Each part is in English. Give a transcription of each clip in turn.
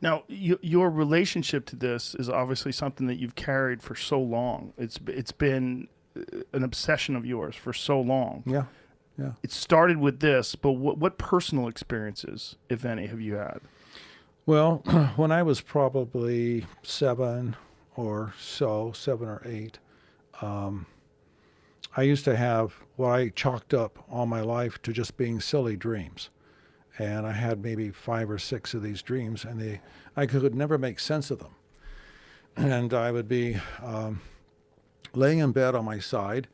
Now, your relationship to this is obviously something that you've carried for so long. It's been an obsession of yours for so long. Yeah, yeah. It started with this, but what personal experiences, if any, have you had? Well, when I was probably 7 or 8, um, I used to have what I chalked up all my life to just being silly dreams. And I had maybe 5 or 6 of these dreams, and I could never make sense of them. And I would be laying in bed on my side,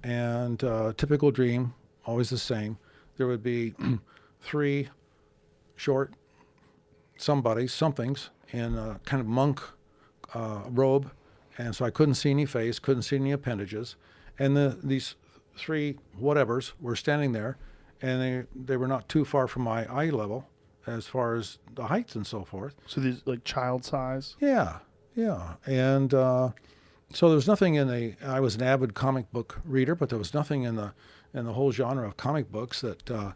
and typical dream, always the same. There would be 3 short somethings in a kind of monk robe, and so I couldn't see any face, couldn't see any appendages, and these 3 whatevers were standing there, and they were not too far from my eye level as far as the heights and so forth. So these like child size? Yeah, yeah, and so there was nothing in the. I was an avid comic book reader, but there was nothing in the whole genre of comic books that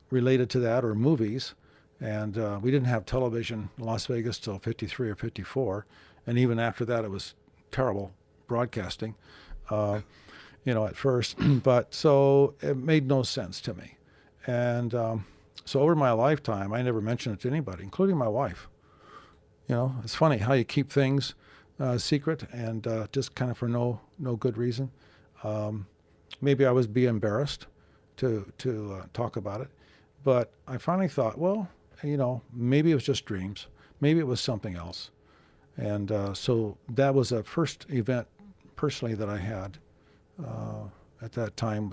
related to that or movies. And we didn't have television in Las Vegas till 53 or 54. And even after that, it was terrible broadcasting, at first. But so it made no sense to me. And so over my lifetime, I never mentioned it to anybody, including my wife. It's funny how you keep things secret and just kind of for no good reason. Maybe I was be embarrassed to talk about it. But I finally thought, well, maybe it was just dreams. Maybe it was something else. And so that was a first event personally that I had at that time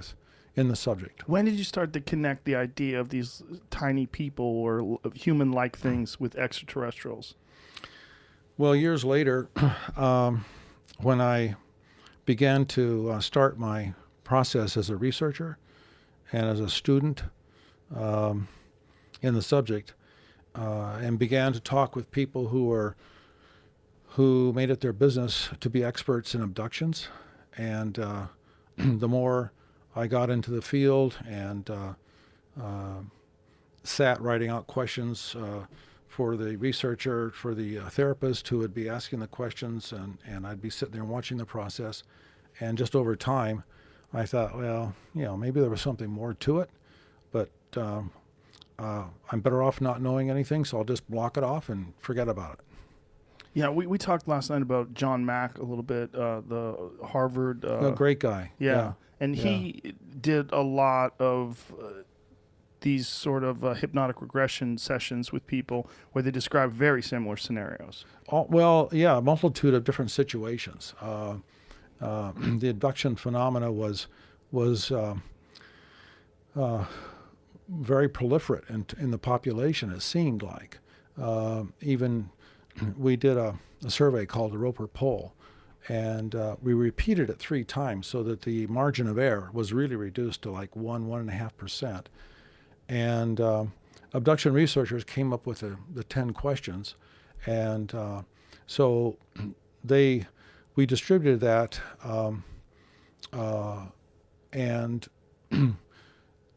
in the subject. When did you start to connect the idea of these tiny people or human-like things with extraterrestrials? Well, years later, when I began to start my process as a researcher and as a student in the subject, and began to talk with people who made it their business to be experts in abductions. And the more I got into the field and sat writing out questions for the researcher, for the therapist who would be asking the questions, and I'd be sitting there watching the process. And just over time, I thought, well, maybe there was something more to it, but I'm better off not knowing anything, so I'll just block it off and forget about it. Yeah, we talked last night about John Mack a little bit, the Harvard. A great guy. Yeah. And Yeah. he did a lot of these sort of hypnotic regression sessions with people where they describe very similar scenarios. A multitude of different situations. The abduction phenomena was very proliferate in the population, it seemed like. Even we did a survey called the Roper Poll, and we repeated it 3 times so that the margin of error was really reduced to like 1.5%. And abduction researchers came up with the 10 questions, and so we distributed that, and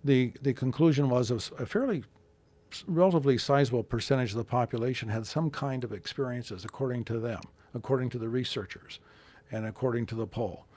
the conclusion was a fairly relatively sizable percentage of the population had some kind of experiences, according to them, according to the researchers, and according to the poll.